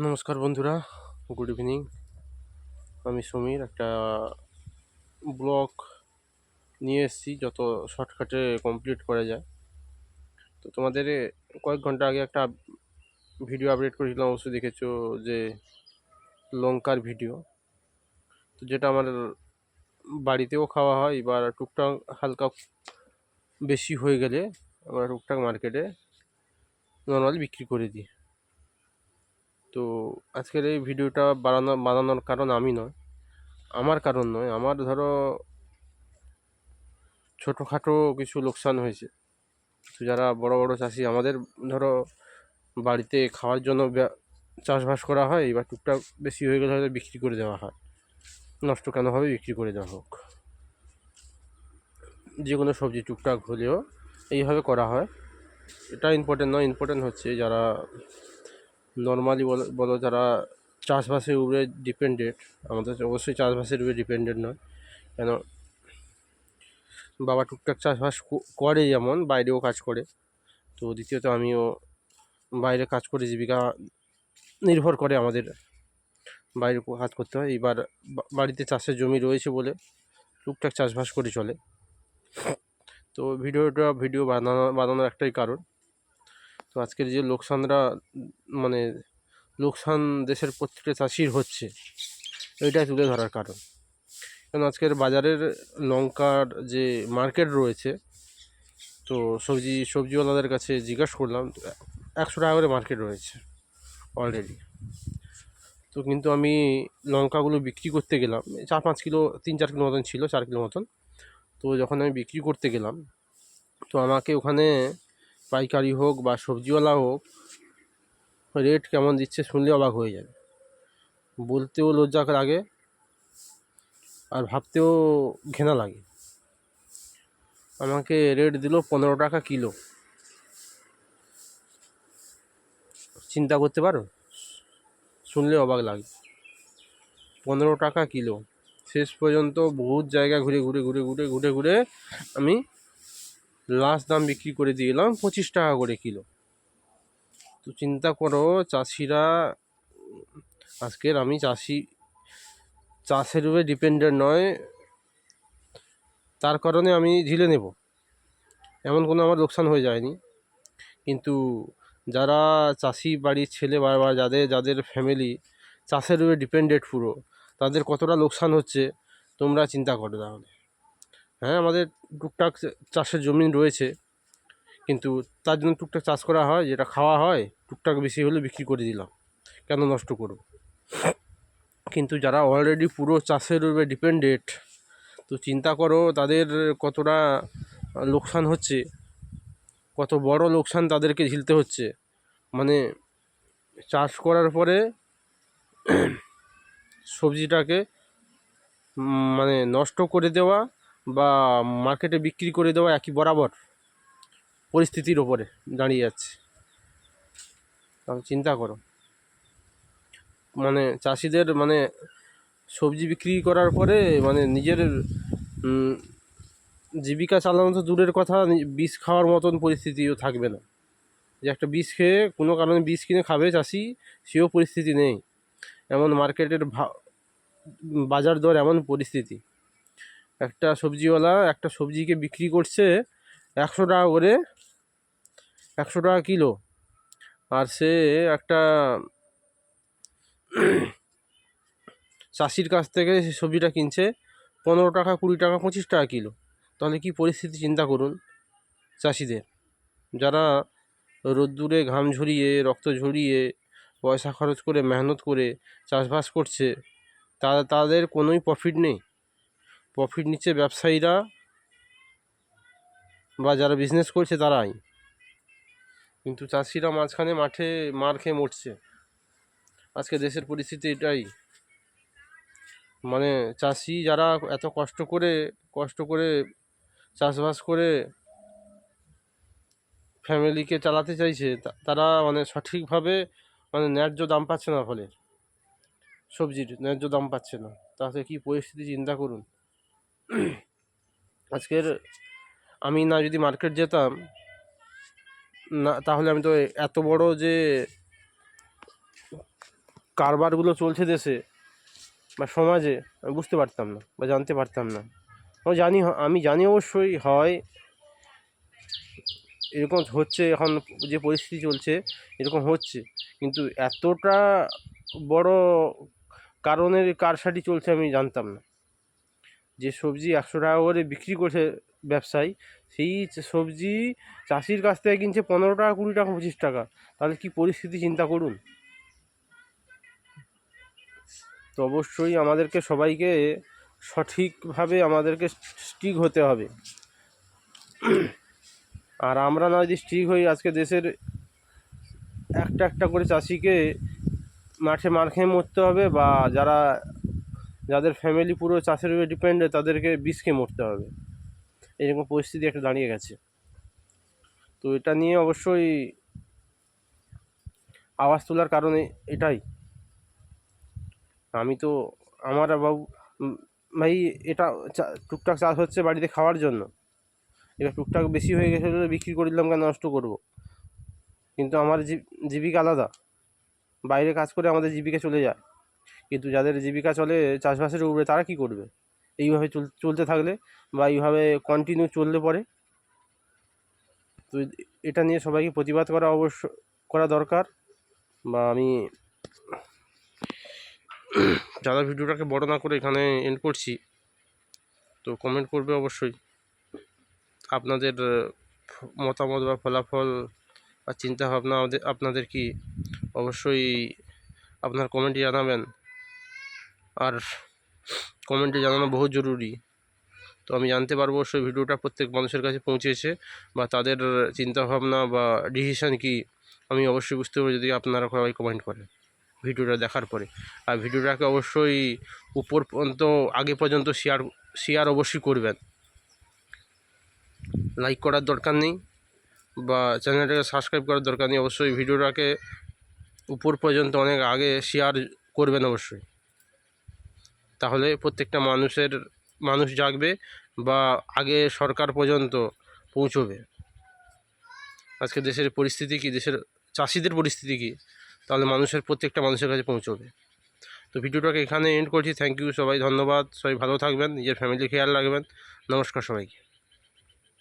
নমস্কার বন্ধুরা, good evening. আমি সমীর একটা ব্লগ নিয়ে এসেছি যত শর্টকাটে কমপ্লিট করা যায়। তো তোমাদের কয়েক ঘন্টা আগে একটা ভিডিও আপলোড করেছিলাম, অবশ্যই দেখেছো, যে লঙ্কার ভিডিও। তো যেটা আমার বাড়িতেও খাওয়া হয়, এবার টুকটাক হালকা বেশি হয়ে গেলে আমরা টুকটাক মার্কেটে নর্মালি বিক্রি করে দিই। তো আজকের এই ভিডিওটা বানানোর কারণ আমি নয়, আমার কারণ নয়, আমার ধরো ছোটোখাটো কিছু লোকসান হয়েছে। তো যারা বড় বড় চাষি, আমাদের ধরো বাড়িতে খাওয়ার জন্য চাষবাস করা হয়, এবার টুকটাক বেশি হয়ে গেলে হয়তো বিক্রি করে দেওয়া হয়। নষ্ট কেন হবে, বিক্রি করে দেওয়া হোক। যে কোনো সবজি টুকটাক হলেও এইভাবে করা হয়। এটা ইম্পর্টেন্ট নয়, ইম্পর্টেন্ট হচ্ছে যারা নর্মালি বলো যারা চাষবাসের উপরে ডিপেন্ডেন্ট। আমাদের অবশ্যই চাষবাসের উপরে ডিপেন্ডেন্ট নয়, কেন বাবা টুকটাক চাষবাস করে, যেমন বাইরেও কাজ করে। তো দ্বিতীয়ত আমিও বাইরে কাজ করে জীবিকা নির্ভর করে আমাদের, বাইরে কাজ করতে হয়। এবার বাড়িতে চাষের জমি রয়েছে বলে টুকটাক চাষবাস করে চলে। তো ভিডিও বানানোর একটাই কারণ, তো আজকের যে মানে লোকসান দেশের প্রত্যেকটা চাষির হচ্ছে, এইটাই তুলে ধরার কারণ। কারণ আজকের বাজারের লঙ্কার যে মার্কেট রয়েছে, তো সবজিওয়ালাদের কাছে জিজ্ঞাসা করলাম, 100 টাকা করে মার্কেট রয়েছে অলরেডি। তো কিন্তু আমি লঙ্কাগুলো বিক্রি করতে গেলাম, 4-5 কিলো, 3-4 কিলো মতন ছিল, 4 কিলো মতন। তো যখন আমি বিক্রি করতে গেলাম, তো আমাকে ওখানে পাইকারি হোক বা সবজিওয়ালা হোক, রেট কেমন দিচ্ছে শুনলে অবাক হয়ে যাবে। বলতেও লজ্জা লাগে আর ভাবতেও ঘেনা লাগে। আমাকে রেট দিল 15 টাকা কিলো। চিন্তা করতে পারো, শুনলে অবাক লাগে। 15 টাকা কিলো। শেষ পর্যন্ত বহুত জায়গা ঘুরে আমি লাস্ট দাম বিক্রি করে দিয়ে এলাম 25 টাকা করে কিলো। তো চিন্তা করো, চাষিরা আজকের, আমি চাষের উপরে ডিপেন্ডেন্ট নয়, তার কারণে আমি ঝিলে নেব, এমন কোনো আমার লোকসান হয়ে যায়নি। কিন্তু যারা চাষি বাড়ির ছেলে বা যাদের ফ্যামিলি চাষের উপরে ডিপেন্ডেন্ট পুরো, তাদের কতটা লোকসান হচ্ছে তোমরা চিন্তা করো তাহলে। হ্যাঁ, আমাদের টুকটাক চাষের জমি রয়েছে, কিন্তু তার জন্য টুকটাক চাষ করা হয়, যেটা খাওয়া হয়, টুকটাক বেশি হলে বিক্রি করে দিলাম, কেন নষ্ট করব। কিন্তু যারা অলরেডি পুরো চাষের উপরে ডিপেন্ডেন্ট, তো চিন্তা করো তাদের কতটা লোকসান হচ্ছে, কত বড় লোকসান তাদেরকে ঝিলতে হচ্ছে। মানে চাষ করার পরে সবজিটাকে মানে নষ্ট করে দেওয়া বা মার্কেটে বিক্রি করে দেওয়া একই বরাবর পরিস্থিতির ওপরে দাঁড়িয়ে যাচ্ছে। তাহলে চিন্তা করো, মানে চাষিদের মানে সবজি বিক্রি করার পরে মানে নিজের জীবিকা চালানো তো দূরের কথা, বিষ খাওয়ার মতন পরিস্থিতিও থাকবে না। যে একটা বিষ খেয়ে কোনো কারণে বিষ কিনে খাবে চাষি, সেও পরিস্থিতি নেই। এমন মার্কেটের বাজার দর, এমন পরিস্থিতি। একটা সবজিওয়ালা একটা সবজিকে বিক্রি করছে 100 টাকা করে, 100 টাকা কিলো। আর সে একটা চাষির কাছ থেকে সে সবজিটা কিনছে 15 টাকা, 20 টাকা, 25 টাকা কিলো। তাহলে কি পরিস্থিতি চিন্তা করুন চাষিদের, যারা রোদ্দুরে ঘাম ঝরিয়ে, রক্ত ঝরিয়ে, পয়সা খরচ করে, মেহনত করে চাষবাস করছে, তাদের কোনোই প্রফিট নেই। প্রফিট নিচ্ছে ব্যবসায়ীরা বা যারা বিজনেস করছে তারাই। কিন্তু চাষিরা মাঝখানে মাঠে মার খেয়ে মরছে। আজকে দেশের পরিস্থিতি এটাই। মানে চাষি যারা এত কষ্ট করে চাষবাস করে ফ্যামিলিকে চালাতে চাইছে, তারা মানে সঠিকভাবে মানে ন্যায্য দাম পাচ্ছে না, ফলে সবজির ন্যায্য দাম পাচ্ছে না। তাতে কি পরিস্থিতি চিন্তা করুন। আজকের আমি না যদি মার্কেট যেতাম না, তাহলে আমি তো এত বড় যে কারবারগুলো চলছে দেশে বা সমাজে আমি বুঝতে পারতাম না বা জানতে পারতাম না। আমি জানি অবশ্যই হয় এরকম হচ্ছে, এখন যে পরিস্থিতি চলছে এরকম হচ্ছে, কিন্তু এতটা বড় কারণের কারসাজি চলছে আমি জানতাম না। যে সবজি 100 টাকা করে বিক্রি করছে ব্যবসায়ী, সেই সবজি চাষির কাছ থেকে কিনছে 15 টাকা, 20 টাকা, 25 টাকা। তাহলে কি পরিস্থিতি চিন্তা করুন। তো অবশ্যই আমাদেরকে সবাইকে সঠিকভাবে আমাদেরকে স্ট্রিক হতে হবে। আর আমরা না যদি স্ট্রিক হই, আজকে দেশের একটা একটা করে চাষিকে মাঠে মার খেয়ে মরতে হবে, বা যাদের ফ্যামিলি পুরো চাষের উপরে ডিপেন্ড, তাদেরকে বিষ খেয়ে মরতে হবে। এরকম পরিস্থিতি একটা দাঁড়িয়ে গেছে। তো এটা নিয়ে অবশ্যই আওয়াজ তোলার কারণে এটাই। আমি তো আমার বাবু ভাই, এটা টুকটাক চাষ হচ্ছে বাড়িতে খাওয়ার জন্য, এটা টুকটাক বেশি হয়ে গেছে বলে বিক্রি করে দিলাম, কেন নষ্ট করব? কিন্তু আমার জীবিকা আলাদা, বাইরে কাজ করে আমাদের জীবিকা চলে যায়। কিন্তু যাদের জীবিকা চলে চাষবাসের উপরে, তারা কি করবে? এইভাবে চলতে থাকলে বা এইভাবে কন্টিনিউ চললে পরে। তো এটা নিয়ে সবাইকে প্রতিবাদ করা দরকার। বা আমি যারা ভিডিওটাকে বড় না করে এখানে এন্ড করছি, তো কমেন্ট করবে অবশ্যই। আপনাদের মতামত বা ফলাফল বা চিন্তাভাবনা আপনাদের কি, অবশ্যই আপনার কমেন্টে জানাবেন। আর কমেন্টে জানানো বহু জরুরি। তো আমি জানতে পারবো অবশ্যই ভিডিওটা প্রত্যেক মানুষের কাছে পৌঁছেছে বা তাদের চিন্তাভাবনা বা ডিসিশান কি, আমি অবশ্যই বুঝতে পারবো যদি আপনারা সবাই কমেন্ট করেন ভিডিওটা দেখার পরে। আর ভিডিওটাকে অবশ্যই আগে পর্যন্ত শেয়ার অবশ্যই করবেন। লাইক করার দরকার নেই বা চ্যানেলটাকে সাবস্ক্রাইব করার দরকার নেই, অবশ্যই ভিডিওটাকে উপর পর্যন্ত অনেক আগে শেয়ার করবেন অবশ্যই। তাহলে প্রত্যেকটা মানুষ জাগবে বা আগে সরকার পর্যন্ত পৌঁছবে। আজকে দেশের পরিস্থিতি কি, দেশের চাষিদের পরিস্থিতি কি, তাহলে প্রত্যেকটা মানুষের কাছে পৌঁছবে। তো ভিডিওটাকে এখানে এন্ড করছি। থ্যাংক ইউ সবাই, ধন্যবাদ। সবাই ভালো থাকবেন, নিজের ফ্যামিলি খেয়াল রাখবেন। নমস্কার সবাইকে।